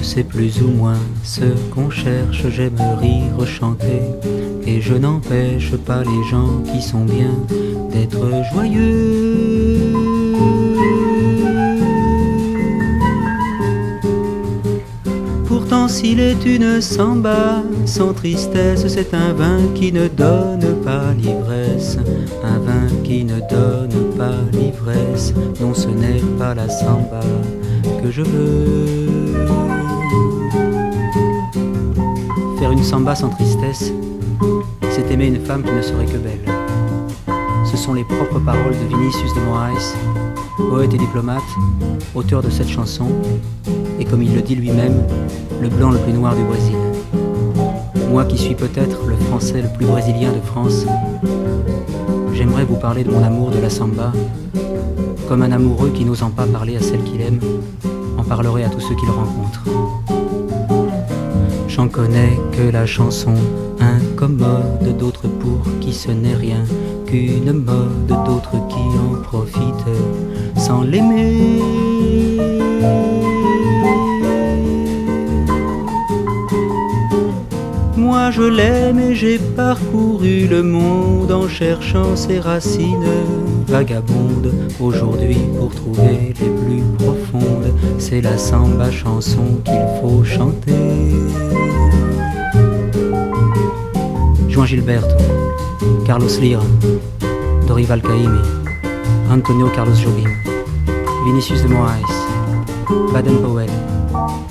sais plus ou moins ce qu'on cherche, j'aime rire, chanter, et je n'empêche pas les gens qui sont bien d'être joyeux. Pourtant s'il est une samba sans tristesse, c'est un vin qui ne donne pas l'ivresse, un vin qui ne donne pas l'ivresse. Non, ce n'est pas la samba que je veux. Faire une samba sans tristesse, c'est aimer une femme qui ne serait que belle. Ce sont les propres paroles de Vinicius de Moraes, poète et diplomate, auteur de cette chanson, et comme il le dit lui-même, le blanc le plus noir du Brésil. Moi qui suis peut-être le français le plus brésilien de France, j'aimerais vous parler de mon amour de la samba, comme un amoureux qui n'osant pas parler à celle qu'il aime, en parlerait à tous ceux qu'il rencontre. J'en connais que la chanson incommode, d'autres pour qui ce n'est rien qu'une mode, d'autres qui en profitent sans l'aimer. Moi je l'aime et j'ai parcouru le monde en cherchant ses racines vagabondes. Aujourd'hui pour trouver les plus profondes, c'est la samba chanson qu'il faut chanter. Juan Gilberto, Carlos Lira, Dorival Caymmi, Antonio Carlos Jobim, Vinicius de Moraes, Baden Powell,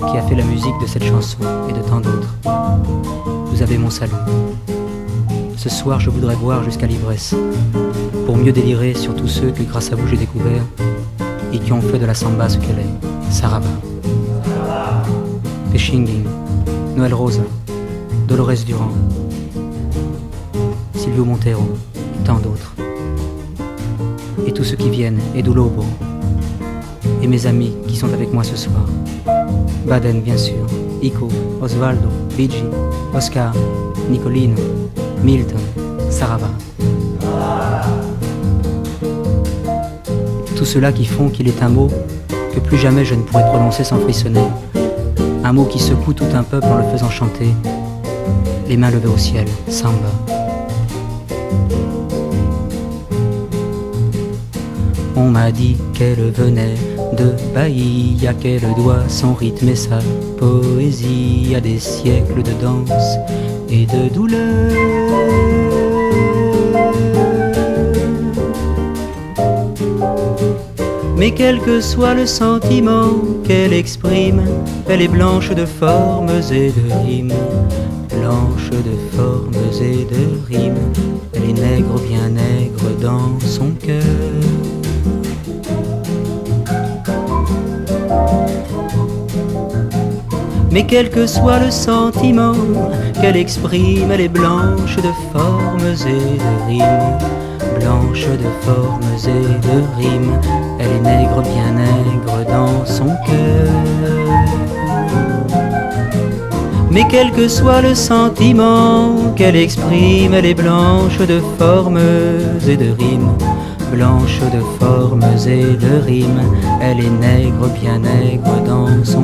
qui a fait la musique de cette chanson et de tant d'autres. Vous avez mon salut. Ce soir je voudrais boire jusqu'à l'ivresse, pour mieux délirer sur tous ceux que grâce à vous j'ai découvert et qui ont fait de la samba ce qu'elle est. Saraba, Pechinguin, Noël Rosa, Dolores Durand, Silvio Montero et tant d'autres. Et tous ceux qui viennent, Edu Lobo, et mes amis qui sont avec moi ce soir. Baden bien sûr, Ico, Osvaldo, Bigi, Oscar, Nicolino, Milton, Sarava. Tout cela qui font qu'il est un mot que plus jamais je ne pourrai prononcer sans frissonner. Un mot qui secoue tout un peuple en le faisant chanter, les mains levées au ciel, samba. On m'a dit qu'elle venait de Bahia, qu'elle doit son rythme et sa poésie à des siècles de danse et de douleur. Mais quel que soit le sentiment qu'elle exprime, elle est blanche de formes et de rimes, blanche de formes et de rimes. Elle est nègre, bien nègre dans son cœur. Mais quel que soit le sentiment qu'elle exprime, elle est blanche de formes et de rimes, blanche de formes et de rimes. Elle est nègre, bien nègre dans son cœur. Mais quel que soit le sentiment qu'elle exprime, elle est blanche de formes et de rimes, blanche de formes et de rimes. Elle est nègre, bien nègre dans son